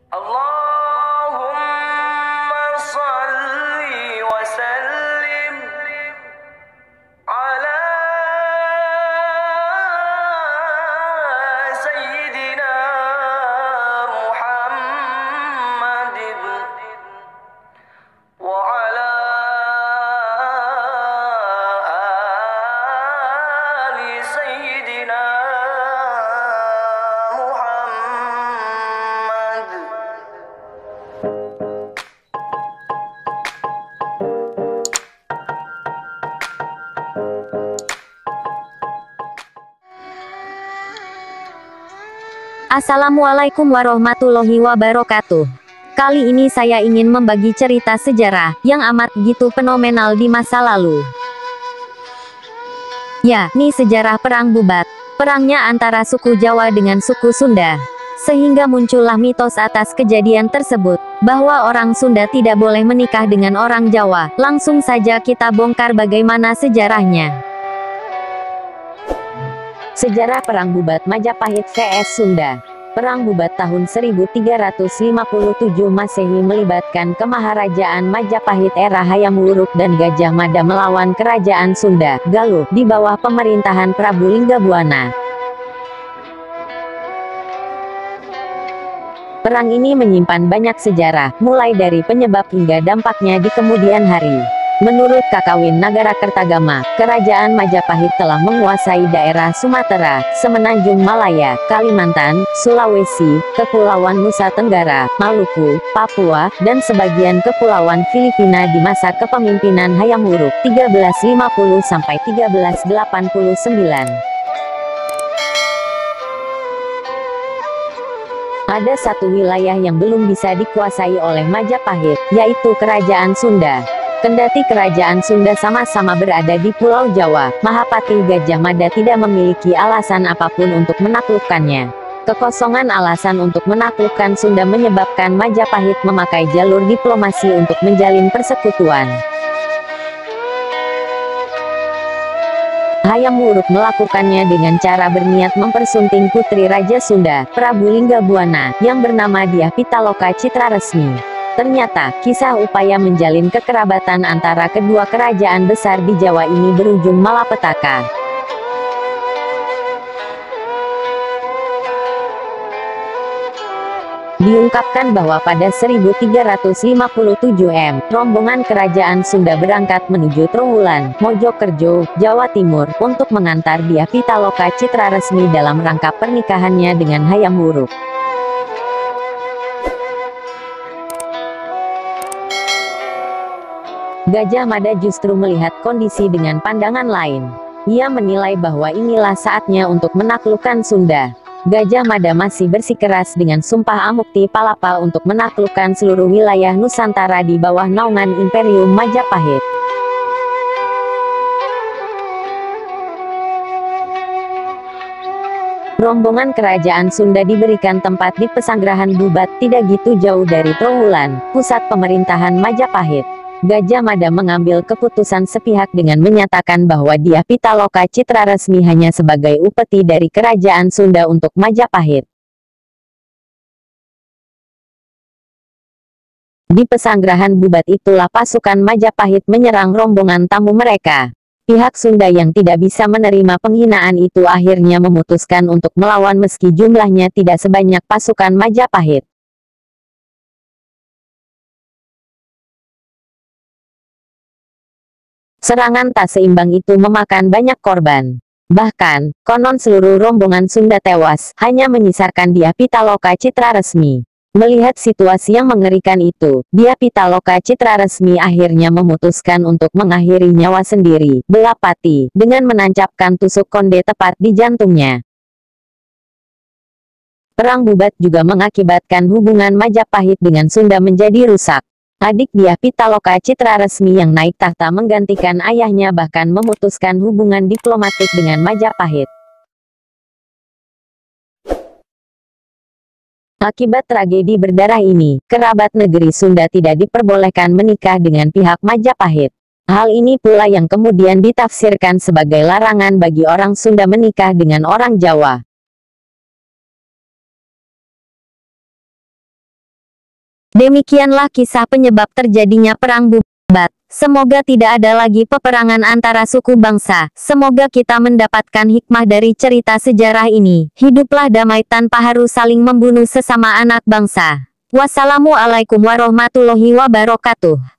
Allahumma salli wa sallim ala Sayyidina Muhammadin wa ala ali Sayyidina Muhammad. Assalamualaikum warahmatullahi wabarakatuh. Kali ini saya ingin membagi cerita sejarah yang amat gitu fenomenal di masa lalu. Ya, ini sejarah Perang Bubat. Perangnya antara suku Jawa dengan suku Sunda. Sehingga muncullah mitos atas kejadian tersebut, bahwa orang Sunda tidak boleh menikah dengan orang Jawa. Langsung saja kita bongkar bagaimana sejarahnya. Sejarah Perang Bubat Majapahit vs Sunda. Perang Bubat tahun 1357 Masehi melibatkan Kemaharajaan Majapahit era Hayam Wuruk dan Gajah Mada melawan Kerajaan Sunda, Galuh, di bawah pemerintahan Prabu Linggabuana. Perang ini menyimpan banyak sejarah, mulai dari penyebab hingga dampaknya di kemudian hari. Menurut Kakawin Nagarakertagama, Kerajaan Majapahit telah menguasai daerah Sumatera, Semenanjung Malaya, Kalimantan, Sulawesi, Kepulauan Nusa Tenggara, Maluku, Papua, dan sebagian kepulauan Filipina di masa kepemimpinan Hayam Wuruk 1350–1389. Ada satu wilayah yang belum bisa dikuasai oleh Majapahit, yaitu Kerajaan Sunda. Kendati Kerajaan Sunda sama-sama berada di Pulau Jawa, Mahapati Gajah Mada tidak memiliki alasan apapun untuk menaklukkannya. Kekosongan alasan untuk menaklukkan Sunda menyebabkan Majapahit memakai jalur diplomasi untuk menjalin persekutuan. Hayam Wuruk melakukannya dengan cara berniat mempersunting putri Raja Sunda, Prabu Linggabuana, yang bernama Dyah Pitaloka Citraresmi. Ternyata, kisah upaya menjalin kekerabatan antara kedua kerajaan besar di Jawa ini berujung malapetaka. Diungkapkan bahwa pada 1357 rombongan kerajaan Sunda berangkat menuju Trowulan, Mojokerto, Jawa Timur, untuk mengantar Dyah Pitaloka Citraresmi dalam rangka pernikahannya dengan Hayam Wuruk. Gajah Mada justru melihat kondisi dengan pandangan lain. Ia menilai bahwa inilah saatnya untuk menaklukkan Sunda. Gajah Mada masih bersikeras dengan sumpah Amukti Palapa untuk menaklukkan seluruh wilayah Nusantara di bawah naungan Imperium Majapahit. Rombongan kerajaan Sunda diberikan tempat di Pesanggerahan Bubat, tidak gitu jauh dari Trowulan, pusat pemerintahan Majapahit. Gajah Mada mengambil keputusan sepihak dengan menyatakan bahwa Dyah Pitaloka Citraresmi hanya sebagai upeti dari kerajaan Sunda untuk Majapahit. Di Pesanggerahan Bubat itulah pasukan Majapahit menyerang rombongan tamu mereka. Pihak Sunda yang tidak bisa menerima penghinaan itu akhirnya memutuskan untuk melawan meski jumlahnya tidak sebanyak pasukan Majapahit. Serangan tak seimbang itu memakan banyak korban. Bahkan, konon seluruh rombongan Sunda tewas, hanya menyisakan Dyah Pitaloka Citraresmi. Melihat situasi yang mengerikan itu, Dyah Pitaloka Citraresmi akhirnya memutuskan untuk mengakhiri nyawa sendiri, Belapati, dengan menancapkan tusuk konde tepat di jantungnya. Perang Bubat juga mengakibatkan hubungan Majapahit dengan Sunda menjadi rusak. Adik Dyah Pitaloka Citraresmi yang naik tahta menggantikan ayahnya bahkan memutuskan hubungan diplomatik dengan Majapahit. Akibat tragedi berdarah ini, kerabat negeri Sunda tidak diperbolehkan menikah dengan pihak Majapahit. Hal ini pula yang kemudian ditafsirkan sebagai larangan bagi orang Sunda menikah dengan orang Jawa. Demikianlah kisah penyebab terjadinya perang Bubat. Semoga tidak ada lagi peperangan antara suku bangsa. Semoga kita mendapatkan hikmah dari cerita sejarah ini. Hiduplah damai tanpa harus saling membunuh sesama anak bangsa. Wassalamualaikum warahmatullahi wabarakatuh.